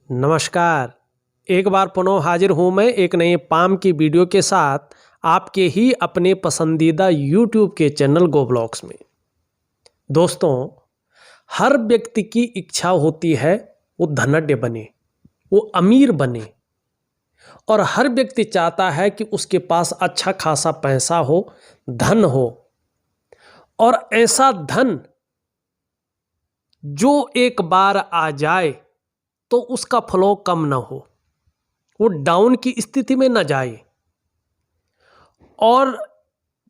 नमस्कार। एक बार पुनः हाजिर हूँ मैं एक नए पाम की वीडियो के साथ आपके ही अपने पसंदीदा YouTube के चैनल गो ब्लॉग्स में। दोस्तों, हर व्यक्ति की इच्छा होती है वो धनाढ्य बने, वो अमीर बने, और हर व्यक्ति चाहता है कि उसके पास अच्छा खासा पैसा हो, धन हो, और ऐसा धन जो एक बार आ जाए तो उसका फ्लो कम ना हो, वो डाउन की स्थिति में न जाए। और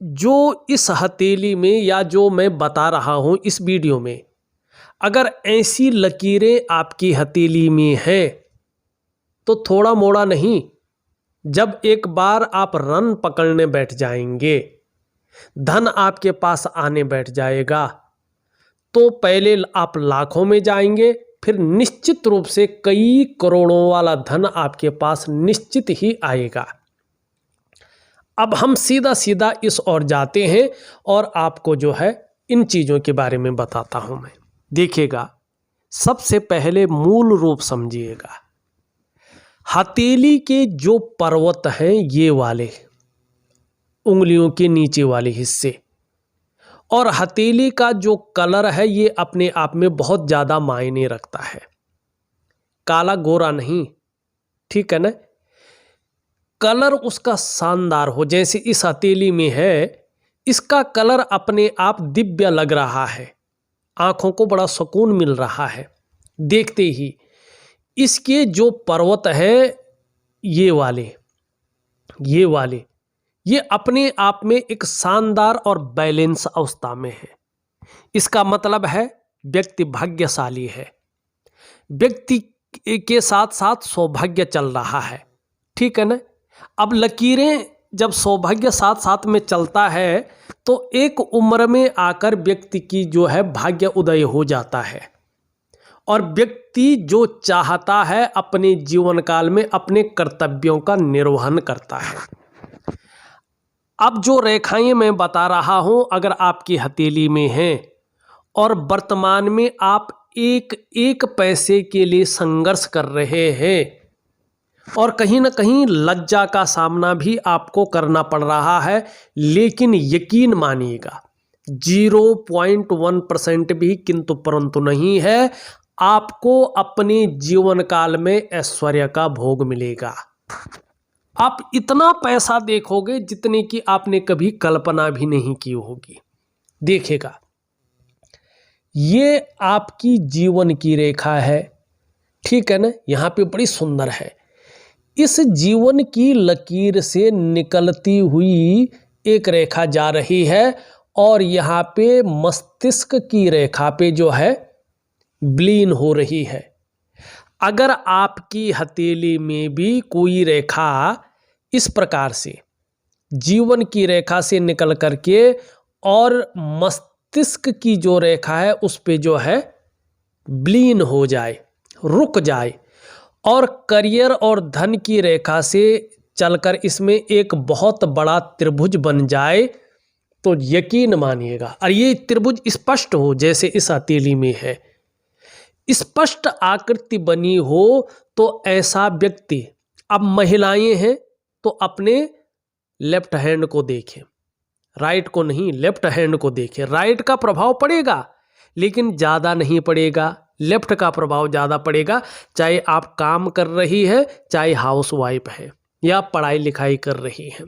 जो इस हथेली में या जो मैं बता रहा हूँ इस वीडियो में, अगर ऐसी लकीरें आपकी हथेली में हैं तो थोड़ा मोड़ा नहीं, जब एक बार आप रन पकड़ने बैठ जाएंगे, धन आपके पास आने बैठ जाएगा, तो पहले आप लाखों में जाएंगे, फिर निश्चित रूप से कई करोड़ों वाला धन आपके पास निश्चित ही आएगा। अब हम सीधा सीधा इस ओर जाते हैं और आपको जो है इन चीज़ों के बारे में बताता हूं मैं। देखिएगा, सबसे पहले मूल रूप समझिएगा। हथेली के जो पर्वत हैं, ये वाले उंगलियों के नीचे वाले हिस्से, और हथेली का जो कलर है ये अपने आप में बहुत ज़्यादा मायने रखता है। काला गोरा नहीं, ठीक है ना। कलर उसका शानदार हो, जैसे इस हथेली में है, इसका कलर अपने आप दिव्य लग रहा है, आंखों को बड़ा सुकून मिल रहा है देखते ही। इसके जो पर्वत हैं ये वाले ये अपने आप में एक शानदार और बैलेंस अवस्था में है। इसका मतलब है व्यक्ति भाग्यशाली है, व्यक्ति के साथ साथ सौभाग्य चल रहा है, ठीक है ना। अब लकीरें जब सौभाग्य साथ साथ में चलता है तो एक उम्र में आकर व्यक्ति की जो है भाग्य उदय हो जाता है, और व्यक्ति जो चाहता है अपने जीवन काल में अपने कर्तव्यों का निर्वहन करता है। अब जो रेखाएं मैं बता रहा हूं, अगर आपकी हथेली में हैं और वर्तमान में आप एक एक पैसे के लिए संघर्ष कर रहे हैं, और कहीं ना कहीं लज्जा का सामना भी आपको करना पड़ रहा है, लेकिन यकीन मानिएगा 0.1% भी किंतु परंतु नहीं है, आपको अपने जीवन काल में ऐश्वर्य का भोग मिलेगा। आप इतना पैसा देखोगे जितने की आपने कभी कल्पना भी नहीं की होगी। देखिएगा, ये आपकी जीवन की रेखा है, ठीक है ना। यहाँ पे बड़ी सुंदर है। इस जीवन की लकीर से निकलती हुई एक रेखा जा रही है, और यहाँ पे मस्तिष्क की रेखा पे जो है विलीन हो रही है। अगर आपकी हथेली में भी कोई रेखा इस प्रकार से जीवन की रेखा से निकल करके और मस्तिष्क की जो रेखा है उस पे जो है विलीन हो जाए, रुक जाए, और करियर और धन की रेखा से चलकर इसमें एक बहुत बड़ा त्रिभुज बन जाए, तो यकीन मानिएगा, और ये त्रिभुज स्पष्ट हो जैसे इस हथेली में है, स्पष्ट आकृति बनी हो, तो ऐसा व्यक्ति, अब महिलाएं हैं तो अपने लेफ्ट हैंड को देखें, राइट को नहीं, लेफ्ट हैंड को देखें। राइट का प्रभाव पड़ेगा लेकिन ज़्यादा नहीं पड़ेगा, लेफ्ट का प्रभाव ज़्यादा पड़ेगा। चाहे आप काम कर रही है, चाहे हाउस वाइफ है, या पढ़ाई लिखाई कर रही है,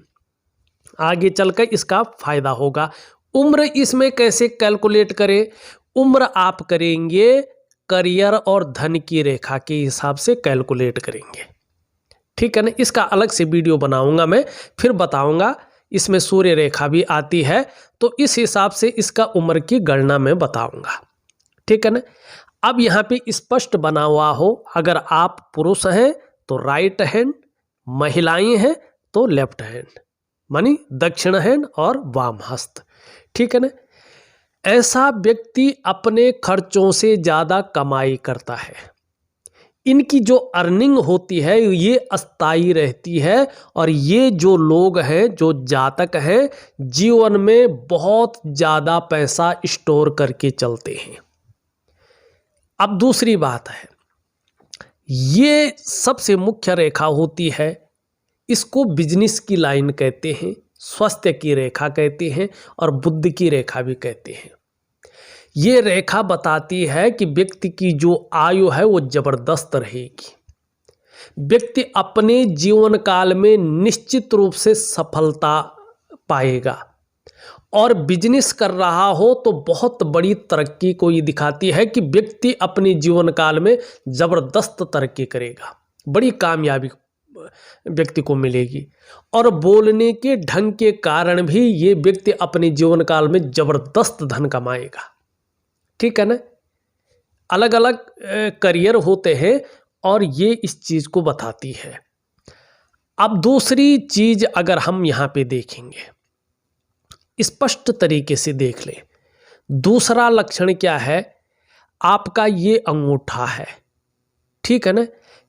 आगे चलकर इसका फायदा होगा। उम्र इसमें कैसे कैलकुलेट करें? उम्र आप करेंगे करियर और धन की रेखा के हिसाब से कैलकुलेट करेंगे, ठीक है ना। इसका अलग से वीडियो बनाऊंगा मैं, फिर बताऊंगा। इसमें सूर्य रेखा भी आती है, तो इस हिसाब से इसका उम्र की गणना मैं बताऊंगा, ठीक है ना। अब यहाँ पे स्पष्ट बना हुआ हो, अगर आप पुरुष हैं तो राइट हैंड, महिलाएं हैं तो लेफ्ट हैंड, मानी दक्षिण हैंड और वाम हस्त, ठीक है ना। ऐसा व्यक्ति अपने खर्चों से ज़्यादा कमाई करता है। इनकी जो अर्निंग होती है ये अस्थायी रहती है, और ये जो लोग हैं, जो जातक हैं, जीवन में बहुत ज़्यादा पैसा स्टोर करके चलते हैं। अब दूसरी बात है, ये सबसे मुख्य रेखा होती है। इसको बिजनेस की लाइन कहते हैं, स्वास्थ्य की रेखा कहते हैं और बुद्धि की रेखा भी कहते हैं। ये रेखा बताती है कि व्यक्ति की जो आयु है वो जबरदस्त रहेगी। व्यक्ति अपने जीवन काल में निश्चित रूप से सफलता पाएगा और बिजनेस कर रहा हो तो बहुत बड़ी तरक्की को ये दिखाती है कि व्यक्ति अपने जीवन काल में जबरदस्त तरक्की करेगा, बड़ी कामयाबी व्यक्ति को मिलेगी और बोलने के ढंग के कारण भी ये व्यक्ति अपने जीवन काल में जबरदस्त धन कमाएगा। ठीक है ना। अलग अलग करियर होते हैं और ये इस चीज को बताती है। अब दूसरी चीज अगर हम यहाँ पे देखेंगे, स्पष्ट तरीके से देख लें, दूसरा लक्षण क्या है, आपका ये अंगूठा है। ठीक है ना।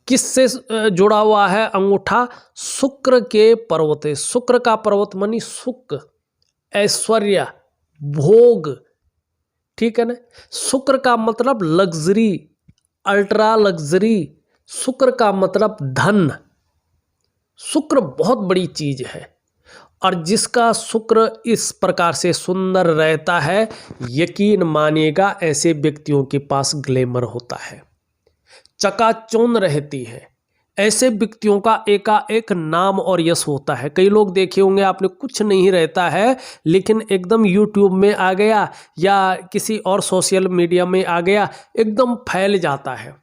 किससे जुड़ा हुआ है अंगूठा? शुक्र के पर्वत है। शुक्र का पर्वत मानी सुख, ऐश्वर्य, भोग। ठीक है ना। शुक्र का मतलब लग्जरी, अल्ट्रा लग्जरी। शुक्र का मतलब धन। शुक्र बहुत बड़ी चीज है और जिसका शुक्र इस प्रकार से सुंदर रहता है, यकीन मानिएगा ऐसे व्यक्तियों के पास ग्लैमर होता है, चकाचौंध रहती है। ऐसे व्यक्तियों का एकाएक नाम और यश होता है। कई लोग देखे होंगे आपने, कुछ नहीं रहता है लेकिन एकदम यूट्यूब में आ गया या किसी और सोशल मीडिया में आ गया, एकदम फैल जाता है,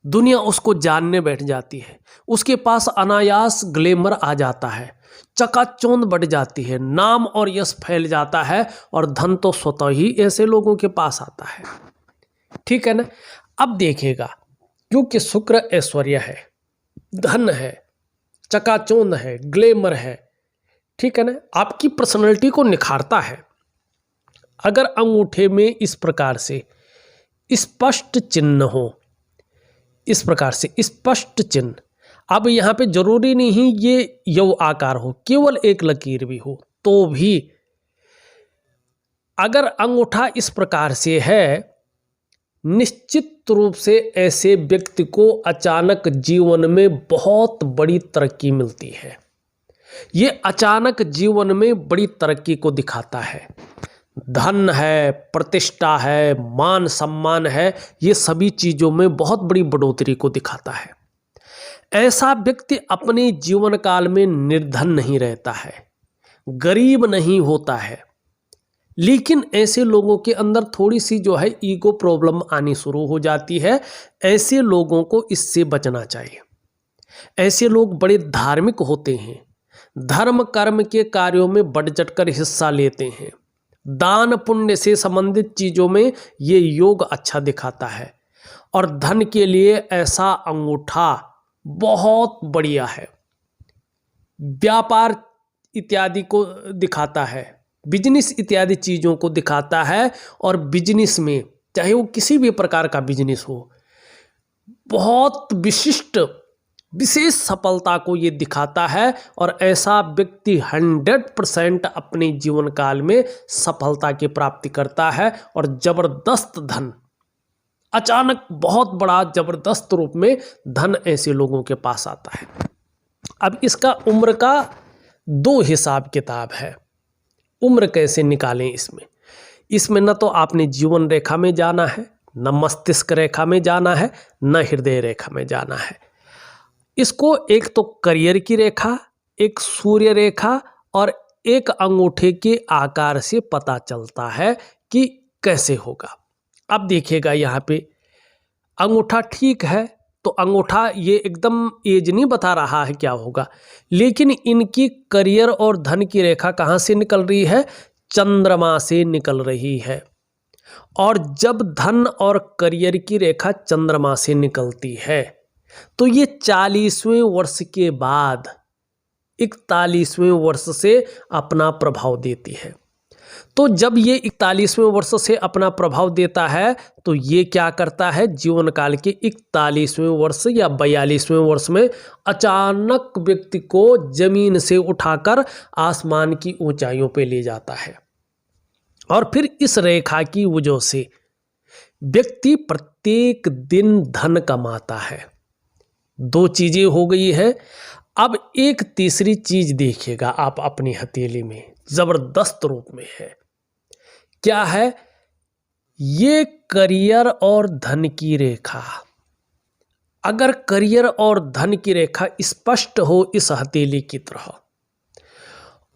दुनिया उसको जानने बैठ जाती है, उसके पास अनायास ग्लैमर आ जाता है, चकाचौंध बढ़ जाती है, नाम और यश फैल जाता है और धन तो स्वतः ही ऐसे लोगों के पास आता है। ठीक है ना। अब देखिएगा, क्योंकि शुक्र ऐश्वर्य है, धन है, चकाचौंध है, ग्लैमर है। ठीक है ना। आपकी पर्सनैलिटी को निखारता है। अगर अंगूठे में इस प्रकार से स्पष्ट चिन्ह हो, इस प्रकार से स्पष्ट चिन्ह, अब यहाँ पे जरूरी नहीं ये यव आकार हो, केवल एक लकीर भी हो तो भी, अगर अंगूठा इस प्रकार से है, निश्चित रूप से ऐसे व्यक्ति को अचानक जीवन में बहुत बड़ी तरक्की मिलती है। ये अचानक जीवन में बड़ी तरक्की को दिखाता है। धन है, प्रतिष्ठा है, मान सम्मान है, ये सभी चीजों में बहुत बड़ी बढ़ोतरी को दिखाता है। ऐसा व्यक्ति अपने जीवन काल में निर्धन नहीं रहता है, गरीब नहीं होता है, लेकिन ऐसे लोगों के अंदर थोड़ी सी जो है ईगो प्रॉब्लम आनी शुरू हो जाती है। ऐसे लोगों को इससे बचना चाहिए। ऐसे लोग बड़े धार्मिक होते हैं, धर्म कर्म के कार्यों में बढ़ चढ़कर हिस्सा लेते हैं, दान पुण्य से संबंधित चीजों में ये योग अच्छा दिखाता है और धन के लिए ऐसा अंगूठा बहुत बढ़िया है। व्यापार इत्यादि को दिखाता है, बिजनेस इत्यादि चीजों को दिखाता है और बिजनेस में चाहे वो किसी भी प्रकार का बिजनेस हो, बहुत विशेष सफलता को ये दिखाता है और ऐसा व्यक्ति 100% अपने जीवन काल में सफलता की प्राप्ति करता है और जबरदस्त धन, अचानक बहुत बड़ा जबरदस्त रूप में धन ऐसे लोगों के पास आता है। अब इसका उम्र का 2 हिसाब किताब है। उम्र कैसे निकालें इसमें न तो आपने जीवन रेखा में जाना है, न मस्तिष्क रेखा में जाना है, न हृदय रेखा में जाना है। इसको एक तो करियर की रेखा, एक सूर्य रेखा और एक अंगूठे के आकार से पता चलता है कि कैसे होगा। अब देखिएगा यहाँ पे अंगूठा ठीक है तो अंगूठा ये एकदम एज नहीं बता रहा है क्या होगा, लेकिन इनकी करियर और धन की रेखा कहाँ से निकल रही है? चंद्रमा से निकल रही है। और जब धन और करियर की रेखा चंद्रमा से निकलती है तो ये 40वें वर्ष के बाद 41वें वर्ष से अपना प्रभाव देती है। तो जब ये 41वें वर्ष से अपना प्रभाव देता है तो ये क्या करता है, जीवन काल के 41वें वर्ष या 42वें वर्ष में अचानक व्यक्ति को जमीन से उठाकर आसमान की ऊंचाइयों पे ले जाता है। और फिर इस रेखा की वजह से व्यक्ति प्रत्येक दिन धन कमाता है। दो चीजें हो गई है। अब एक तीसरी चीज देखिएगा आप अपनी हथेली में, जबरदस्त रूप में है। क्या है? ये करियर और धन की रेखा। अगर करियर और धन की रेखा स्पष्ट हो इस हथेली की तरह,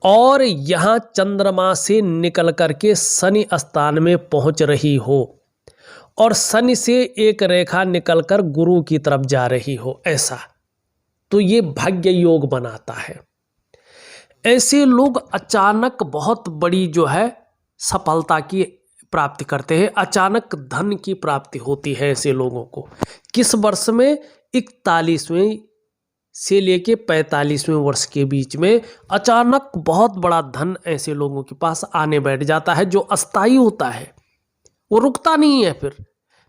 और यहां चंद्रमा से निकल करके शनि स्थान में पहुंच रही हो, और शनि से एक रेखा निकलकर गुरु की तरफ जा रही हो, ऐसा, तो ये भाग्य योग बनाता है। ऐसे लोग अचानक बहुत बड़ी जो है सफलता की प्राप्ति करते हैं। अचानक धन की प्राप्ति होती है ऐसे लोगों को। किस वर्ष में? 41वें से लेके 45वें वर्ष के बीच में अचानक बहुत बड़ा धन ऐसे लोगों के पास आने बैठ जाता है, जो अस्थायी होता है, वो रुकता नहीं है। फिर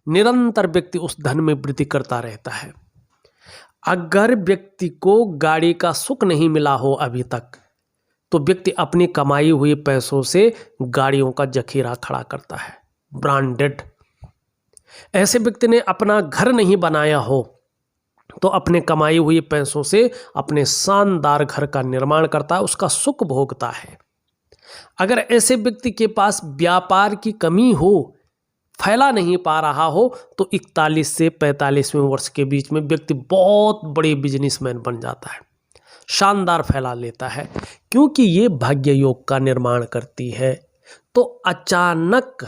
निरंतर व्यक्ति उस धन में वृद्धि करता रहता है। अगर व्यक्ति को गाड़ी का सुख नहीं मिला हो अभी तक, तो व्यक्ति अपनी कमाई हुई पैसों से गाड़ियों का जखीरा खड़ा करता है, ब्रांडेड। ऐसे व्यक्ति ने अपना घर नहीं बनाया हो, तो अपने कमाई हुई पैसों से अपने शानदार घर का निर्माण करता है, उसका सुख भोगता है। अगर ऐसे व्यक्ति के पास व्यापार की कमी हो, फैला नहीं पा रहा हो, तो 41 से 45वें वर्ष के बीच में व्यक्ति बहुत बड़े बिजनेसमैन बन जाता है, शानदार फैला लेता है, क्योंकि ये भाग्य योग का निर्माण करती है। तो अचानक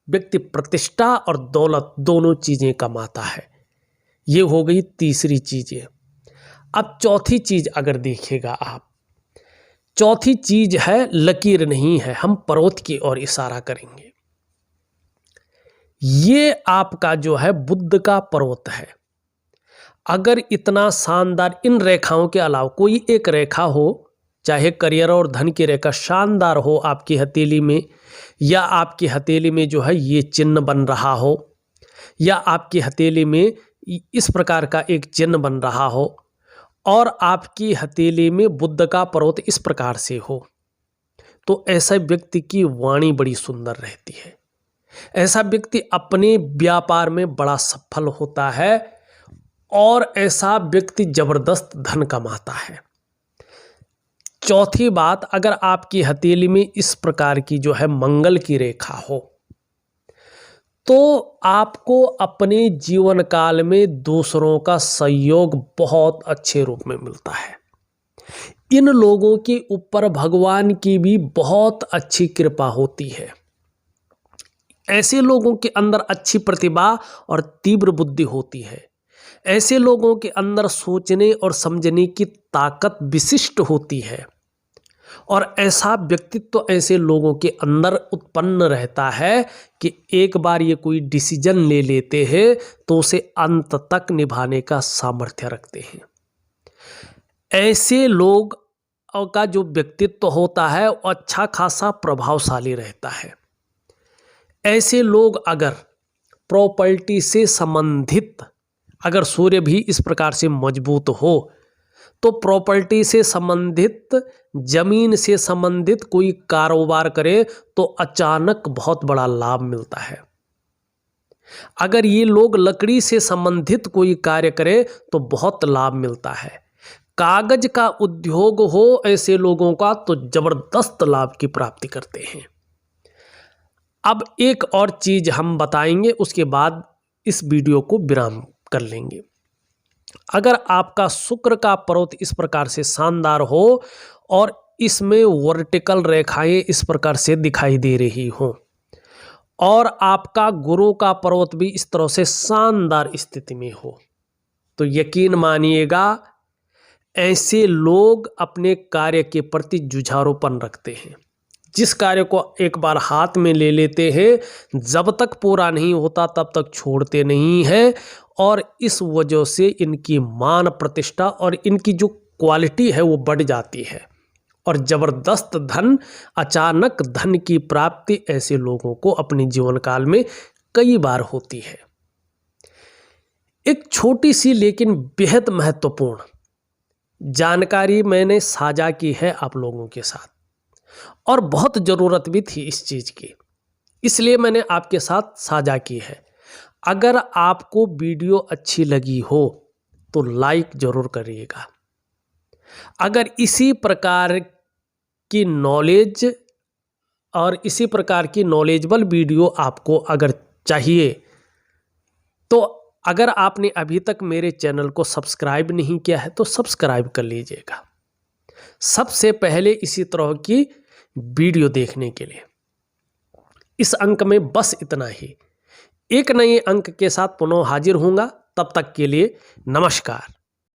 व्यक्ति प्रतिष्ठा और दौलत दोनों चीजें कमाता है। ये हो गई तीसरी चीजें। अब चौथी चीज अगर देखिएगा आप, चौथी चीज है, लकीर नहीं है, हम पर्वत की ओर इशारा करेंगे। ये आपका जो है बुध का पर्वत है। अगर इतना शानदार, इन रेखाओं के अलावा कोई एक रेखा हो, चाहे करियर और धन की रेखा शानदार हो आपकी हथेली में, या आपकी हथेली में जो है ये चिन्ह बन रहा हो, या आपकी हथेली में इस प्रकार का एक चिन्ह बन रहा हो, और आपकी हथेली में बुध का पर्वत इस प्रकार से हो, तो ऐसे व्यक्ति की वाणी बड़ी सुंदर रहती है। ऐसा व्यक्ति अपने व्यापार में बड़ा सफल होता है, और ऐसा व्यक्ति जबरदस्त धन कमाता है। चौथी बात, अगर आपकी हथेली में इस प्रकार की जो है मंगल की रेखा हो, तो आपको अपने जीवन काल में दूसरों का सहयोग बहुत अच्छे रूप में मिलता है। इन लोगों के ऊपर भगवान की भी बहुत अच्छी कृपा होती है। ऐसे लोगों के अंदर अच्छी प्रतिभा और तीव्र बुद्धि होती है। ऐसे लोगों के अंदर सोचने और समझने की ताकत विशिष्ट होती है, और ऐसा व्यक्तित्व ऐसे लोगों के अंदर उत्पन्न रहता है कि एक बार ये कोई डिसीजन ले लेते हैं तो उसे अंत तक निभाने का सामर्थ्य रखते हैं। ऐसे लोग का जो व्यक्तित्व होता है वो अच्छा खासा प्रभावशाली रहता है। ऐसे लोग अगर प्रॉपर्टी से संबंधित, अगर सूर्य भी इस प्रकार से मजबूत हो, तो प्रॉपर्टी से संबंधित, जमीन से संबंधित कोई कारोबार करे तो अचानक बहुत बड़ा लाभ मिलता है। अगर ये लोग लकड़ी से संबंधित कोई कार्य करे तो बहुत लाभ मिलता है। कागज का उद्योग हो ऐसे लोगों का तो जबरदस्त लाभ की प्राप्ति करते हैं। अब एक और चीज हम बताएंगे, उसके बाद इस वीडियो को विराम कर लेंगे। अगर आपका शुक्र का पर्वत इस प्रकार से शानदार हो और इसमें वर्टिकल रेखाएं इस प्रकार से दिखाई दे रही हो, और आपका गुरु का पर्वत भी इस तरह से शानदार स्थिति में हो, तो यकीन मानिएगा ऐसे लोग अपने कार्य के प्रति जुझारूपन रखते हैं। जिस कार्य को एक बार हाथ में ले लेते हैं, जब तक पूरा नहीं होता तब तक छोड़ते नहीं हैं, और इस वजह से इनकी मान प्रतिष्ठा और इनकी जो क्वालिटी है वो बढ़ जाती है, और जबरदस्त धन, अचानक धन की प्राप्ति ऐसे लोगों को अपने जीवन काल में कई बार होती है। एक छोटी सी लेकिन बेहद महत्वपूर्ण जानकारी मैंने साझा की है आप लोगों के साथ, और बहुत ज़रूरत भी थी इस चीज़ की, इसलिए मैंने आपके साथ साझा की है। अगर आपको वीडियो अच्छी लगी हो तो लाइक जरूर करिएगा। अगर इसी प्रकार की नॉलेज और इसी प्रकार की नॉलेजेबल वीडियो आपको अगर चाहिए तो अगर आपने अभी तक मेरे चैनल को सब्सक्राइब नहीं किया है तो सब्सक्राइब कर लीजिएगा सबसे पहले इसी तरह की वीडियो देखने के लिए। इस अंक में बस इतना ही। एक नए अंक के साथ पुनः हाजिर होऊंगा। तब तक के लिए नमस्कार।